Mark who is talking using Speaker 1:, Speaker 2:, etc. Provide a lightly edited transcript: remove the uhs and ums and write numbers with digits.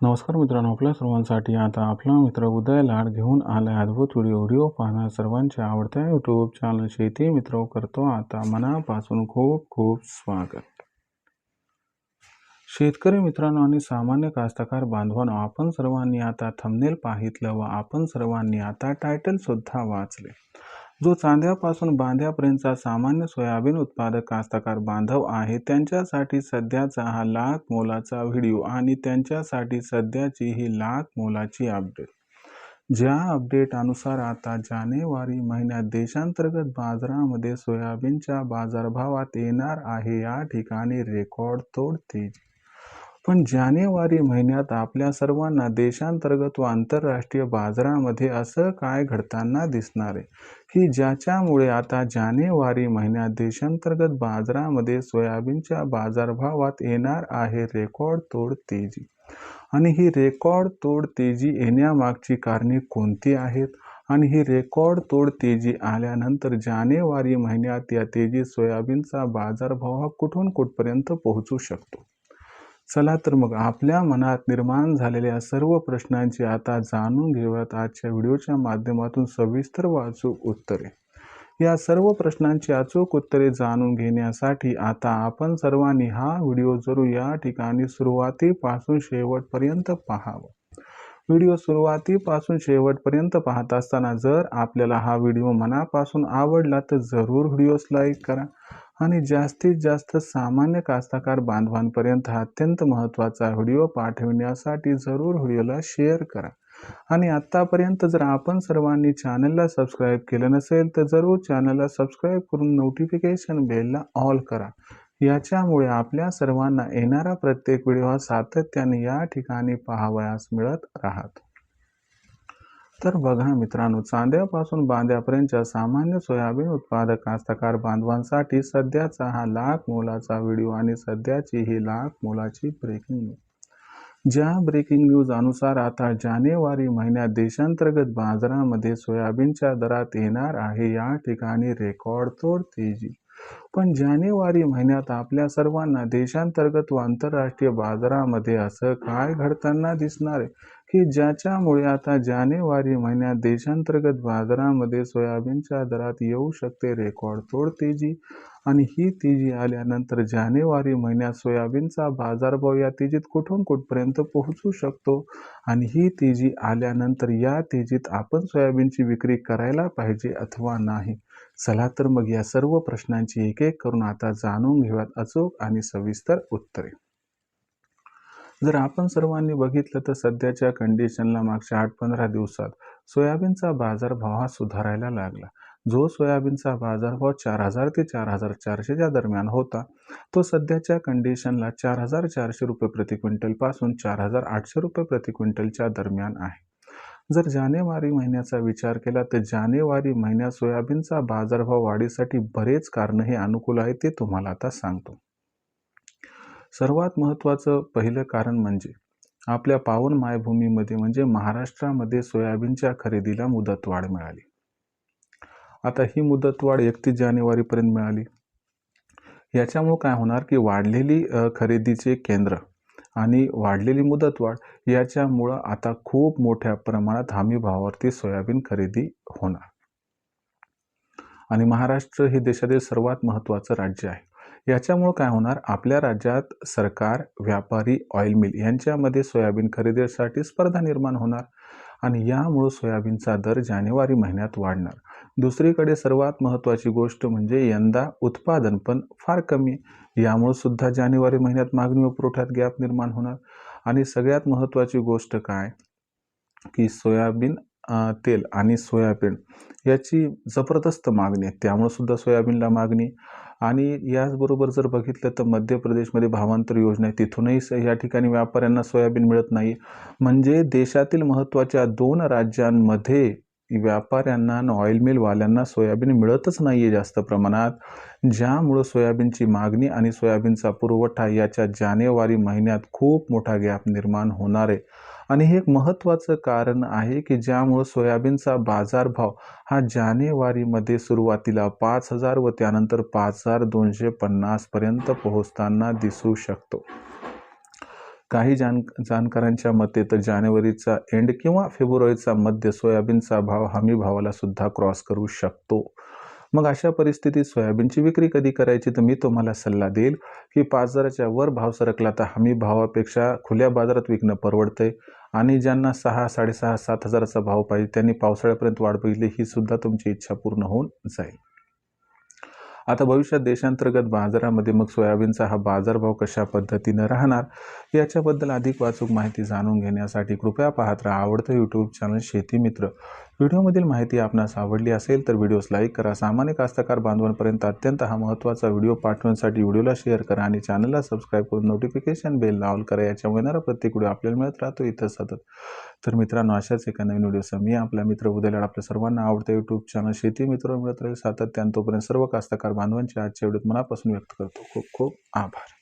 Speaker 1: नमस्कार मित्रांनो, आपल्या सर्वांसाठी आता आपला मित्र उदय लाड घेऊन आलाय अद्भुत व्हिडिओ पाहणार सर्वांच्या आवडत्या यूट्यूब चॅनल शेती मित्र करतो आता मनापासून खूप खूप स्वागत. शेतकरी मित्रांनो आणि सामान्य कास्तकार बांधवांनो, आपण सर्वांनी आता थंबनेल पाहितलं व आपण सर्वांनी आता टायटल सुद्धा वाचले. जो चांद्यापासून बांध्यापर्यंतचा सामान्य सोयाबीन उत्पादक कास्तकार बांधव आहे त्यांच्यासाठी सध्याचा हा लाख मोलाचा व्हिडिओ आणि त्यांच्यासाठी सध्याची ही लाख मोलाची अपडेट. ज्या अपडेट अनुसार आता जानेवारी महिन्यात देशांतर्गत बाजारामध्ये सोयाबीनच्या बाजारभावात येणार आहे या ठिकाणी रेकॉर्ड तोड तेजी. पण जानेवारी महिन्यात आपल्या सर्वांना देशांतर्गत व आंतरराष्ट्रीय बाजारामध्ये असं काय घडताना दिसणार आहे की ज्याच्यामुळे आता जानेवारी महिन्यात देशांतर्गत बाजारामध्ये सोयाबीनच्या बाजारभावात येणार आहे रेकॉर्ड तोड तेजी. आणि ही रेकॉर्ड तोड तेजी येण्यामागची कारणे कोणती आहेत आणि ही रेकॉर्ड तोड तेजी आल्यानंतर जानेवारी महिन्यात या तेजीत सोयाबीनचा बाजारभाव हा कुठून कुठपर्यंत पोहोचू शकतो. चला तर मग आपल्या मनात निर्माण झालेल्या सर्व प्रश्नांची आता जाणून घेऊयात आजच्या व्हिडिओच्या माध्यमातून सविस्तर व अचूक उत्तरे. या सर्व प्रश्नांची अचूक उत्तरे जाणून घेण्यासाठी आता आपण सर्वांनी हा व्हिडिओ जरूर या ठिकाणी सुरुवातीपासून शेवटपर्यंत पाहावा. व्हिडिओ सुरुवातीपासून शेवटपर्यंत पाहत असताना जर आपल्याला हा व्हिडिओ मनापासून आवडला तर जरूर व्हिडिओस लाईक करा आणि जास्तीत जास्त सामान्य कास्तकार बांधवांपर्यंत हा अत्यंत महत्त्वाचा व्हिडिओ पाठविण्यासाठी जरूर व्हिडिओला शेअर करा. आणि आत्तापर्यंत जर आपण सर्वांनी चॅनलला सबस्क्राईब केलं नसेल तर जरूर चॅनलला सबस्क्राईब करून नोटिफिकेशन बेलला ऑल करा. याच्यामुळे आपल्या सर्वांना येणारा प्रत्येक व्हिडिओ हा सातत्याने या ठिकाणी पाहावयास मिळत राहतो. तर बघा मित्रांनो, चांद्यापासून बांध्यापर्यंतच्या सामान्य सोयाबीन उत्पादक कास्तकार बांधवांसाठी सध्याचा हा लाख मोलाचा व्हिडिओ आणि सध्याची ही लाख मोलाची ब्रेकिंग न्यूज. ज्या ब्रेकिंग न्यूज अनुसार आता जानेवारी महिन्यात देशांतर्गत बाजारामध्ये सोयाबीनच्या दरात येणार आहे या ठिकाणी रेकॉर्ड तोड तेजी. पण जानेवारी महिन्यात आपल्या सर्वांना देशांतर्गत व आंतरराष्ट्रीय बाजारामध्ये असं काय घडताना दिसणार आहे की ज्याच्यामुळे आता जानेवारी महिन्यात देशांतर्गत बाजारामध्ये सोयाबीनच्या दरात येऊ शकते रेकॉर्ड तोड तेजी. आणि ही तेजी आल्यानंतर जानेवारी महिन्यात सोयाबीनचा बाजारभाव या तेजीत कुठून कुठपर्यंत पोहोचू शकतो आणि ही तेजी आल्यानंतर या तेजीत आपण सोयाबीनची विक्री करायला पाहिजे अथवा नाही. चला तर मग या सर्व प्रश्नांची एक एक करून आता जाणून घेऊयात अचूक आणि सविस्तर उत्तरे. जर आपण सर्वांनी बघितलं तर सध्याच्या कंडिशनला मागच्या 8-15 दिवसात सोयाबीनचा बाजारभाव हा सुधारायला लागला. जो सोयाबीनचा बाजारभाव 4000 ते 4400च्या दरम्यान होता तो सध्याच्या कंडिशनला 4400 रुपये प्रति क्विंटल पासून 4800 रुपये प्रति क्विंटलच्या दरम्यान आहे. जर जानेवारी महिन्याचा विचार केला तर जानेवारी महिन्यात सोयाबीनचा बाजारभाव वाढीसाठी बरेच कारण हे अनुकूल आहे ते तुम्हाला आता सांगतो. सर्वात महत्त्वाचं पहिलं कारण म्हणजे आपल्या पावन मायभूमीमध्ये म्हणजे महाराष्ट्रामध्ये सोयाबीनच्या खरेदीला मुदतवाढ मिळाली. आता ही मुदतवाढ 31 जानेवारीपर्यंत मिळाली. याच्यामुळे काय होणार की वाढलेली खरेदीचे केंद्र आणि वाढलेली मुदतवाढ याच्यामुळं आता खूप मोठ्या प्रमाणात हमी भावावरती सोयाबीन खरेदी होणार. आणि महाराष्ट्र हे देशातील सर्वात महत्त्वाचं राज्य आहे. याच्यामुळे काय होणार, आपल्या राज्यात सरकार, व्यापारी, ऑइल मिल यांच्यामध्ये सोयाबीन खरेदीसाठी स्पर्धा निर्माण होणार आणि यामुळे सोयाबीनचा दर जानेवारी महिन्यात वाढणार. दुसरीकडे सर्वात महत्त्वाची गोष्ट म्हणजे यंदा उत्पादन पण फार कमी, यामुळे सुद्धा जानेवारी महिन्यात मागणी व पुरवठ्यात गॅप निर्माण होणार. आणि सगळ्यात महत्त्वाची गोष्ट काय की सोयाबीन तेल आणि सोयाबीन याची जबरदस्त मागणी आहे, त्यामुळे सुद्धा सोयाबीनला मागणी. आणि याचबरोबर जर बघितलं तर मध्य प्रदेशमध्ये भावांतर योजना आहे, तिथूनही या ठिकाणी व्यापाऱ्यांना सोयाबीन मिळत नाही. म्हणजे देशातील महत्त्वाच्या 2 राज्यांमध्ये व्यापाऱ्यांना आणि ऑइल मिलवाल्यांना सोयाबीन मिळतच नाही आहे जास्त प्रमाणात, ज्यामुळं सोयाबीनची मागणी आणि सोयाबीनचा पुरवठा याच्या जानेवारी महिन्यात खूप मोठा गॅप निर्माण होणार आहे. आणि हे एक महत्त्वाचं कारण आहे की ज्यामुळं सोयाबीनचा बाजारभाव हा जानेवारीमध्ये सुरुवातीला 5000 व त्यानंतर 5250 पर्यंत पोहोचताना दिसू शकतो. काही जाणकारांच्या मते तर जानेवारीचा एंड किंवा फेब्रुवारीचा मध्य सोयाबीनचा भाव हमी भावाला सुद्धा क्रॉस करू शकतो. मग अशा परिस्थितीत सोयाबीनची विक्री कधी करायची, तर मी तुम्हाला सल्ला देईल की 5,000च्या वर भाव सरकला तर हमी भावापेक्षा खुल्या बाजारात विकणं परवडतंय. आणि ज्यांना 6, 6.5, 7,000चा भाव पाहिजे त्यांनी पावसाळ्यापर्यंत वाट बघितली, ही सुद्धा तुमची इच्छा पूर्ण होऊन जाईल. आता भविष्यात देशांतर्गत बाजारामध्ये मग सोयाबीनचा हा बाजारभाव कशा पद्धतीनं राहणार, याच्याबद्दल अधिक अचूक माहिती जाणून घेण्यासाठी कृपया पाहत राहा आवडतं यूट्यूब चॅनल शेती मित्र. व्हिडिओमधील माहिती आपणास आवडली असेल तर व्हिडिओस लाईक करा. सामान्य कास्तकार बांधवांपर्यंत अत्यंत हा महत्त्वाचा व्हिडिओ पाठवण्यासाठी व्हिडिओला शेअर करा आणि चॅनलला सबस्क्राईब करून नोटिफिकेशन बेल ऑल करा. याच्यामुळे येणारा प्रत्येक व्हिडिओ आपल्याला मिळत राहतो इथं सतत. तर मित्रांनो, अशाच एका नवीन व्हिडिओसह मी आपला मित्र उद्याला आपल्या सर्वांना आवडतं यूट्यूब चॅनल शेती मित्र मिळत राहील सातत्यानं. तोपर्यंत सर्व कास्तकार बांधवांचे आजच्या व्हिडिओत मनापासून व्यक्त करतो खूप खूप आभार.